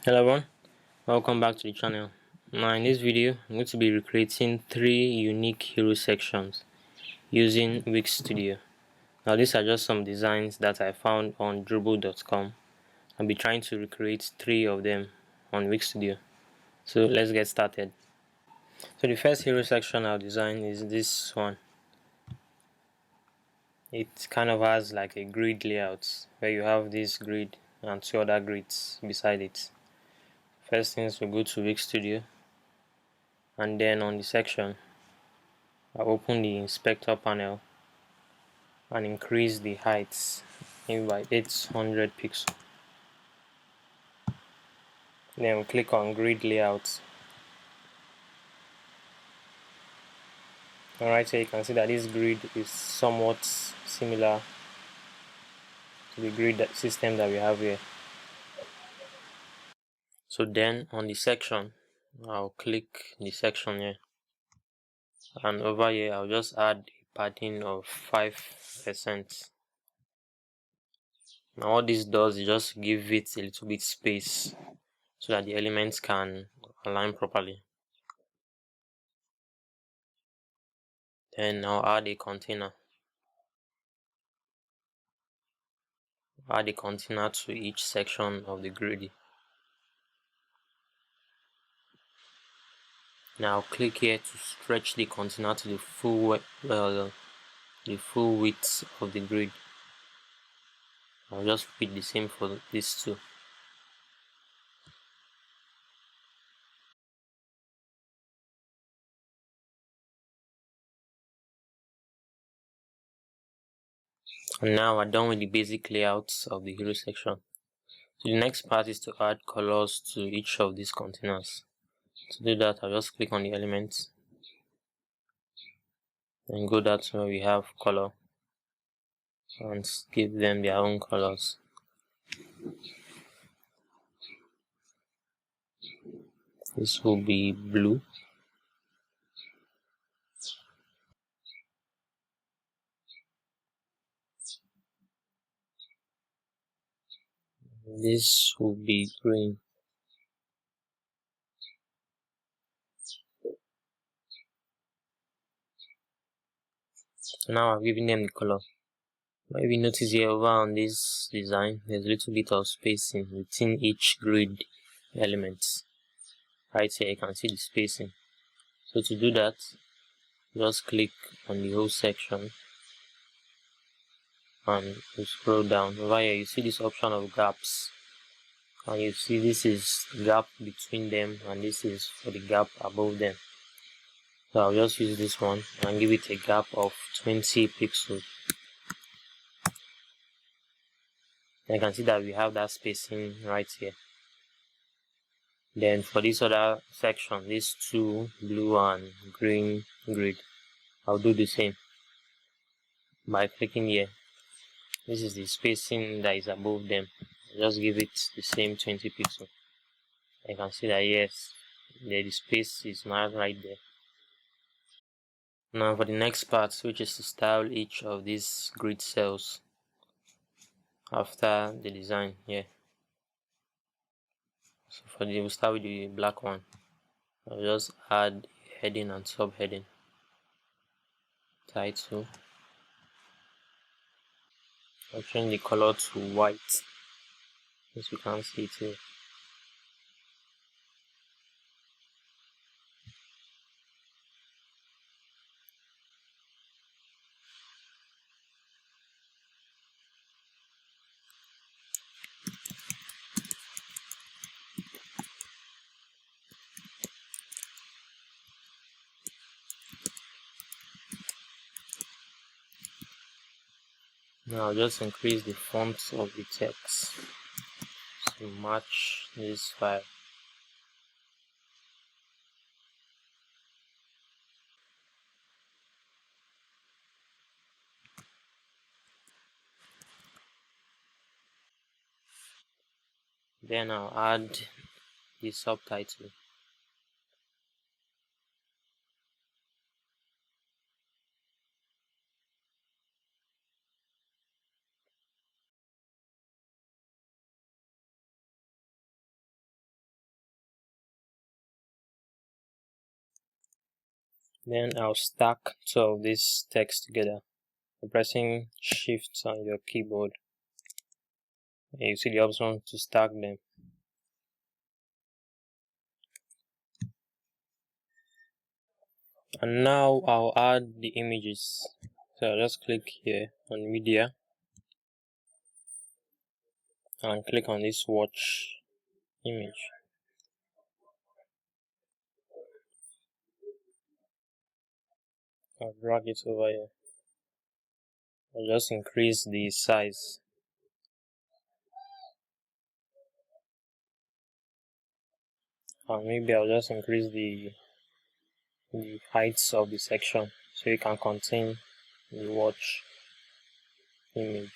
Hello everyone, welcome back to the channel. Now in this video, I'm going to be recreating 3 unique hero sections using Wix Studio. Now these are just some designs that I found on dribble.com. I'll be trying to recreate 3 of them on Wix Studio. So let's get started. So the first hero section I'll design is this one. It kind of has like a grid layout where you have this grid and 2 other grids beside it. First things, we'll go to Wix Studio, and then on the section I open the inspector panel and increase the height maybe by 800 pixels. Then we click on grid layout. And right here you can see that this grid is somewhat similar to the grid system that we have here. So then on the section, I'll click the section here, and over here I'll just add a padding of 5%. Now what this does is just give it a little bit space so that the elements can align properly. Then I'll add a container. Add a container to each section of the grid. Now click here to stretch the container to the full width of the grid. I'll just repeat the same for these two. And now we're done with the basic layouts of the hero section. So the next part is to add colors to each of these containers. To do that, I'll just click on the elements and go down to where we have color and give them their own colors. This will be blue. This will be green. So now I've given them the color. But if you notice here over on this design, there's a little bit of spacing within each grid element. Right here you can see the spacing. So to do that, just click on the whole section and you scroll down. Over here you see this option of gaps, and you see this is gap between them and this is for the gap above them. So I'll just use this one and give it a gap of 20 pixels. You can see that we have that spacing right here. Then for this other section, these two blue and green grid, I'll do the same by clicking here. This is the spacing that is above them. Just give it the same 20 pixels. You can see that yes, the space is not right there. Now for the next part, which is to style each of these grid cells after the design here. So we'll start with the black one. I'll just add heading and subheading. Title. I'll change the color to white, as you can see it here. Now I'll just increase the font of the text to match this file. Then I'll add the subtitle. Then I'll stack two of these text together. Pressing Shift on your keyboard, and you see the option to stack them. And now I'll add the images. So I'll just click here on media and click on this watch image. I'll drag it over here. I'll just increase the size. And maybe I'll just increase the heights of the section so it can contain the watch image.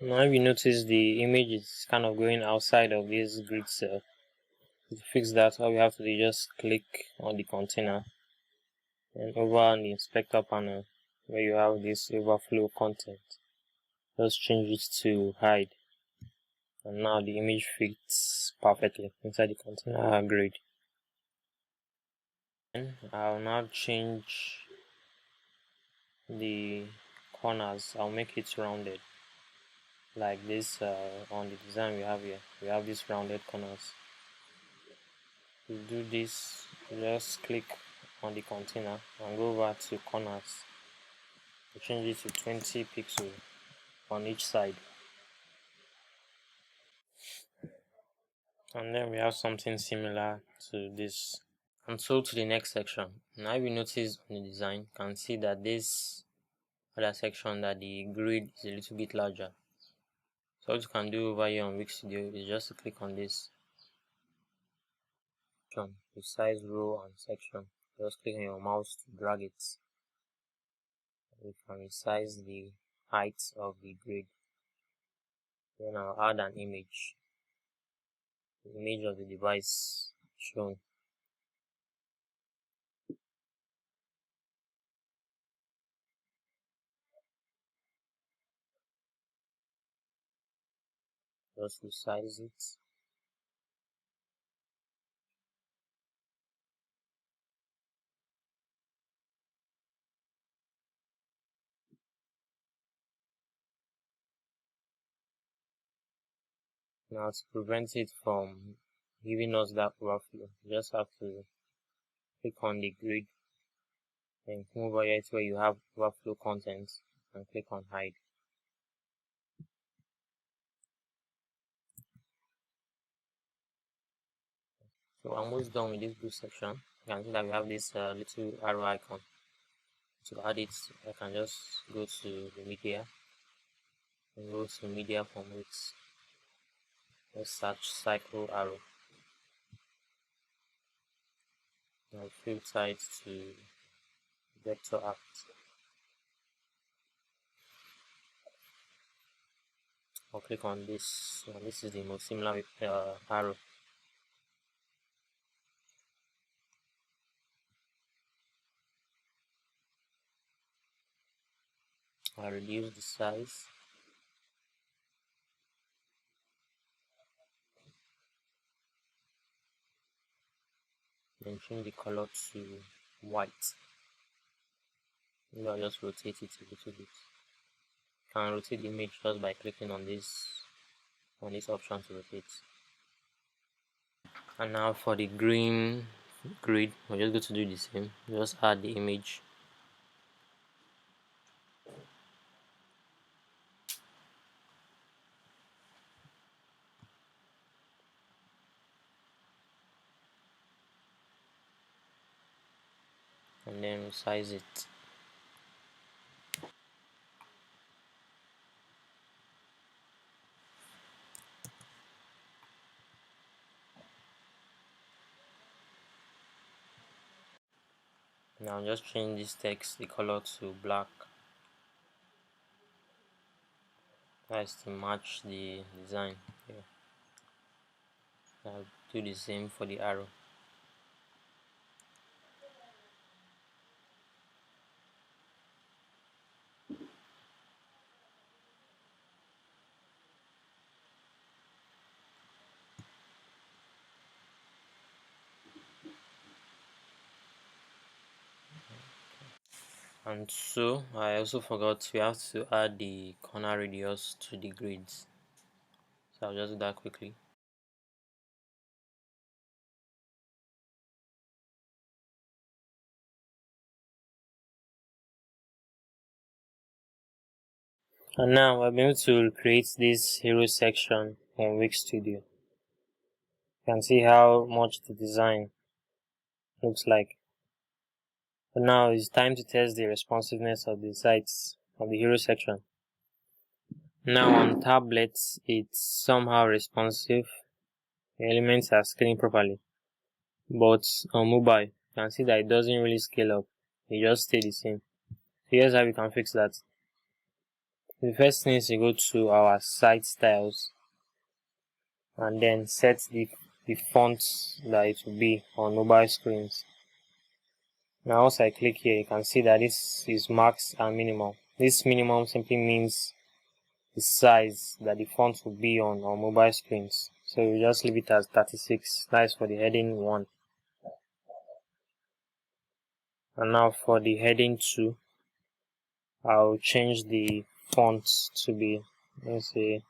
Now if you notice the image is kind of going outside of this grid cell, to fix that, all we have to do is just click on the container and over on the inspector panel where you have this overflow content, just change it to hide, and now the image fits perfectly inside the container grid. And I'll now change the corners. I'll make it rounded like this. On the design we have here, we have these rounded corners. To do this, just click on the container and go over to corners. Change it to 20 pixels on each side, and then we have something similar to this. And so to the next section. Now we notice on the design, you can see that this other section, that the grid is a little bit larger. So what you can do over here on Wix Studio is just to click on this resize row and section. Just click on your mouse to drag it. You can resize the height of the grid. Then I'll add an image, the image of the device shown. Just resize it. Now to prevent it from giving us that overflow, you just have to click on the grid and come over here to where you have overflow content and click on hide. So I'm almost done with this blue section. You can see that we have this little arrow icon. To add it, I can just go to the media and go to media from Wix. Let's search cycle arrow. I'll filter it to vector act. I'll click on this. This is the most similar arrow. I'll reduce the size. Then change the color to white. Maybe I'll just rotate it a little bit. You can rotate the image just by clicking on this option to rotate. And now for the green grid, we're just going to do the same. Just add the image. And then resize it. Now just change this text, the color to black. That's to match the design here. I'll do the same for the arrow. And so I also forgot we have to add the corner radius to the grids. So I'll just do that quickly. And now I'm able to create this hero section in Wix Studio. You can see how much the design looks like. But now it's time to test the responsiveness of the sites of the hero section. Now on tablets, it's somehow responsive. The elements are scaling properly. But on mobile, you can see that it doesn't really scale up. It just stay the same. So here's how we can fix that. The first thing is to go to our site styles and then set the fonts that it will be on mobile screens. Now once I click here, you can see that this is max and minimum. This minimum simply means the size that the font will be on mobile screens. So we just leave it as 36. That is for the heading 1. And now for the heading 2, I'll change the font to be, let's say,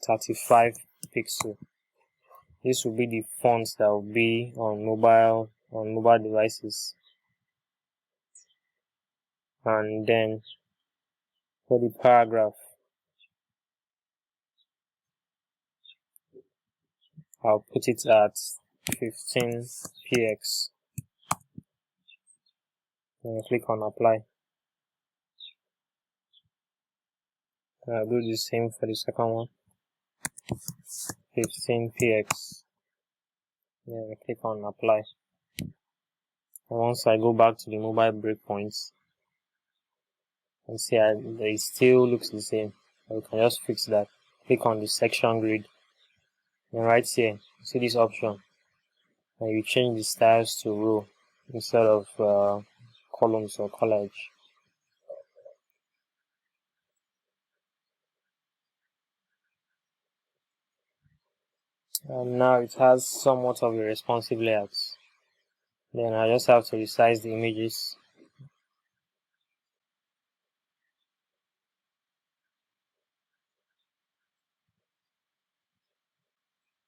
35 pixel. This will be the font that will be on mobile devices. And then for the paragraph, I'll put it at 15px. And click on apply. I'll do the same for the second one. 15px. Then click on apply. And once I go back to the mobile breakpoints, and see it still looks the same. We can just fix that. Click on the section grid. And right here, see this option. And you change the styles to row instead of columns or college. And now it has somewhat of a responsive layout. Then I just have to resize the images.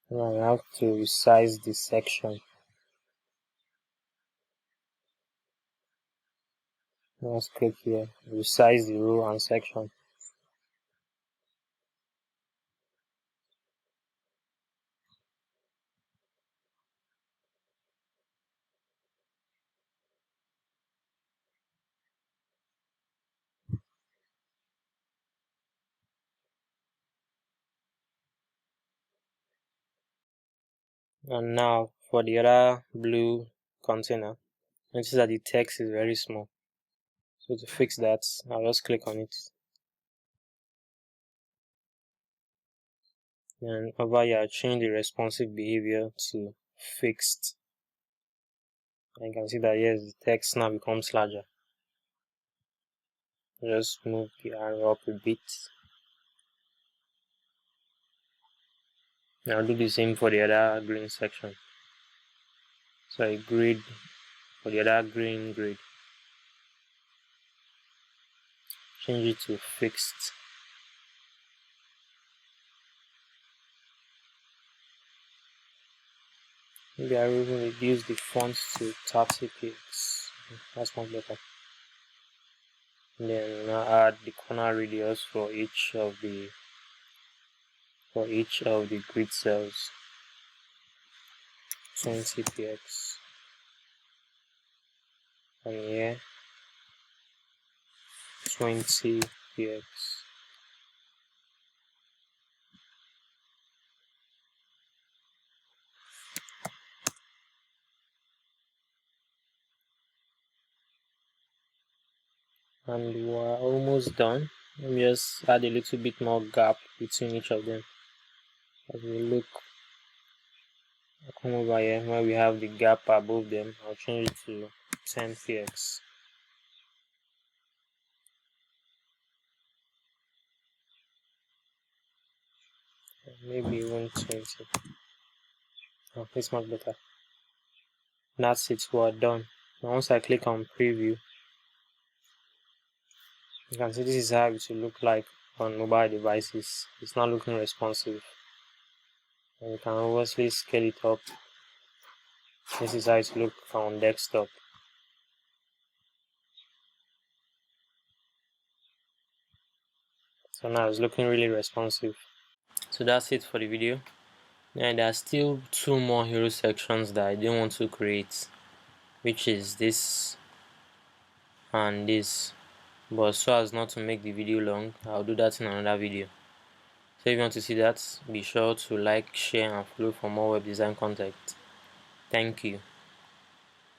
And I have to resize the section. Let's click here, resize the row and section. And now for the other blue container, notice that the text is very small. So to fix that, I'll just click on it. And over here, I'll change the responsive behavior to fixed. And you can see that yes, the text now becomes larger. Just move the arrow up a bit. And I'll do the same for the other green section. So I grid for the other green grid. Change it to fixed. Maybe I will reduce the font to 30px. That's much better. And then I'll add the corner radius for each of the grid cells. 20px. And here 20px. And we're almost done. Maybe just add a little bit more gap between each of them. As we look, I'll come over here where we have the gap above them. I'll change it to 10 px. Maybe even 20. Oh, it's much better. That's it, we're done. Now once I click on preview, you can see this is how it will look like on mobile devices. It's not looking responsive. And you can obviously scale it up. This is how it will look on desktop. So now it's looking really responsive. So that's it for the video. And there are still two more hero sections that I didn't want to create, which is this and this. But so as not to make the video long, I'll do that in another video. So if you want to see that, be sure to like, share and follow for more web design content. Thank you.